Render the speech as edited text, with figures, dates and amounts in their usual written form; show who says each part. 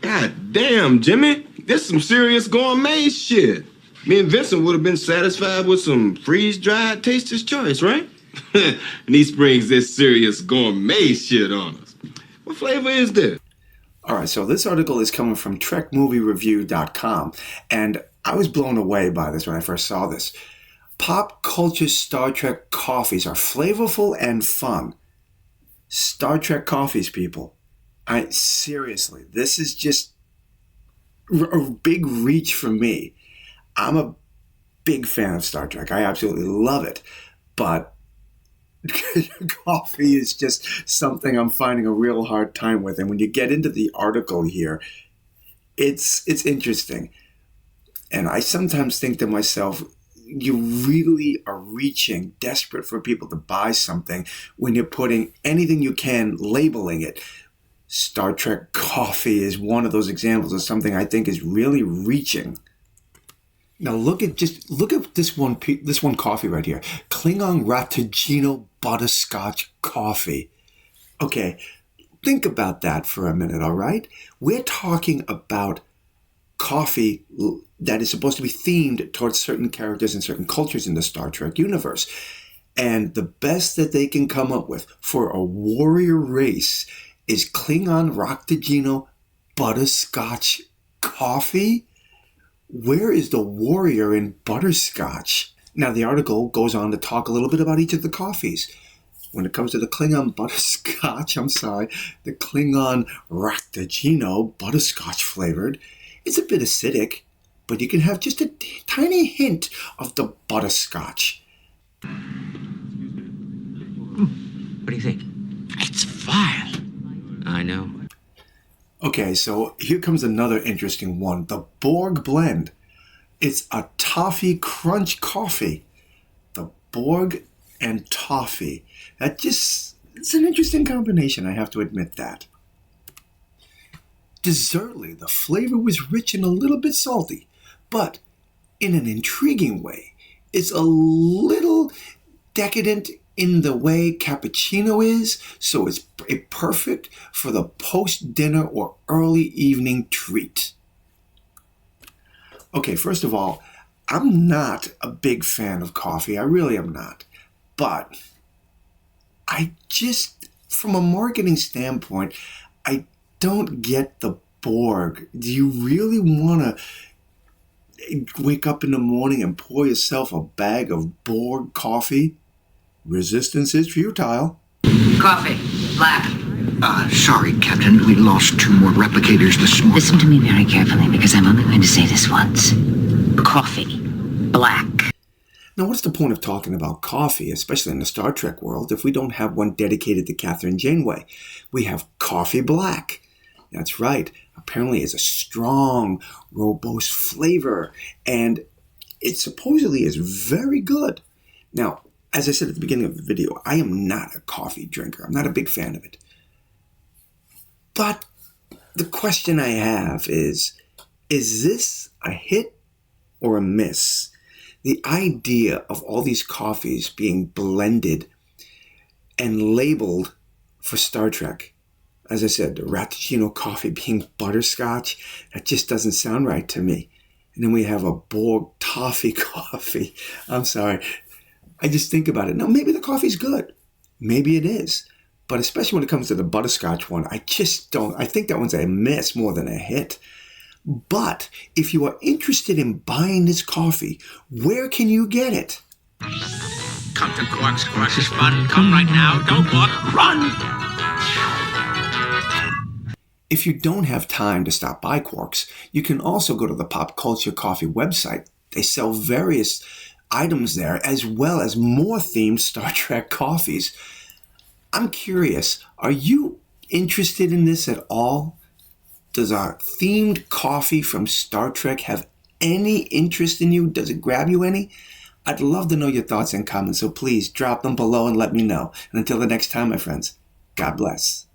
Speaker 1: God damn, Jimmy. This some serious gourmet shit. Me and Vincent would have been satisfied with some freeze-dried Taster's Choice, right? And he springs this serious gourmet shit on us. What flavor is this?
Speaker 2: All right, so this article is coming from TrekMovieReview.com, and I was blown away by this when I first saw this. Pop culture Star Trek coffees are flavorful and fun. Star Trek coffees, people. Seriously, this is just a big reach for me. I'm a big fan of Star Trek. I absolutely love it. But coffee is just something I'm finding a real hard time with. And when you get into the article here, it's interesting. And I sometimes think to myself, you really are reaching, desperate for people to buy something when you're putting anything you can, labeling it. Star Trek coffee is one of those examples of something I think is really reaching. Now look at this one coffee right here. Klingon Raktajino butterscotch coffee. Okay, think about that for a minute, all right? We're talking about coffee that is supposed to be themed towards certain characters and certain cultures in the Star Trek universe. And the best that they can come up with for a warrior race is Klingon Raktajino butterscotch coffee? Where is the warrior in butterscotch? Now, the article goes on to talk a little bit about each of the coffees. When it comes to the Klingon butterscotch, the Klingon Raktajino butterscotch flavored, it's a bit acidic, but you can have just a tiny hint of the butterscotch.
Speaker 3: What do you think? It's vile. I know.
Speaker 2: Okay, so here comes another interesting one. The Borg blend. It's a toffee crunch coffee. The Borg and toffee. It's an interesting combination, I have to admit that. Dessertly, the flavor was rich and a little bit salty, but in an intriguing way. It's a little decadent in the way cappuccino is, so it's perfect for the post-dinner or early evening treat. Okay, first of all, I'm not a big fan of coffee. I really am not. But from a marketing standpoint, I don't get the Borg. Do you really want to wake up in the morning and pour yourself a bag of Borg coffee? Resistance is futile.
Speaker 4: Coffee. Black.
Speaker 5: Sorry, Captain. We lost 2 more replicators this morning.
Speaker 4: Listen to me very carefully, because I'm only going to say this once. Coffee. Black.
Speaker 2: Now, what's the point of talking about coffee, especially in the Star Trek world, if we don't have one dedicated to Captain Janeway? We have coffee black. That's right. Apparently it's a strong, robust flavor, and it supposedly is very good. Now, as I said at the beginning of the video, I am not a coffee drinker. I'm not a big fan of it. But the question I have is this a hit or a miss? The idea of all these coffees being blended and labeled for Star Trek. As I said, the Raktajino coffee being butterscotch, that just doesn't sound right to me. And then we have a Borg toffee coffee. I'm sorry. I just think about it. Now, maybe the coffee's good. Maybe it is. But especially when it comes to the butterscotch one, I just don't. I think that one's a miss more than a hit. But if you are interested in buying this coffee, where can you get it?
Speaker 3: Come to Quark's Crush is fun. Come right now. Don't walk. Run!
Speaker 2: If you don't have time to stop by Quark's, you can also go to the Pop Culture Coffee website. They sell various items there, as well as more themed Star Trek coffees. I'm curious, are you interested in this at all? Does our themed coffee from Star Trek have any interest in you? Does it grab you any? I'd love to know your thoughts and comments, so please drop them below and let me know. And until the next time, my friends, God bless.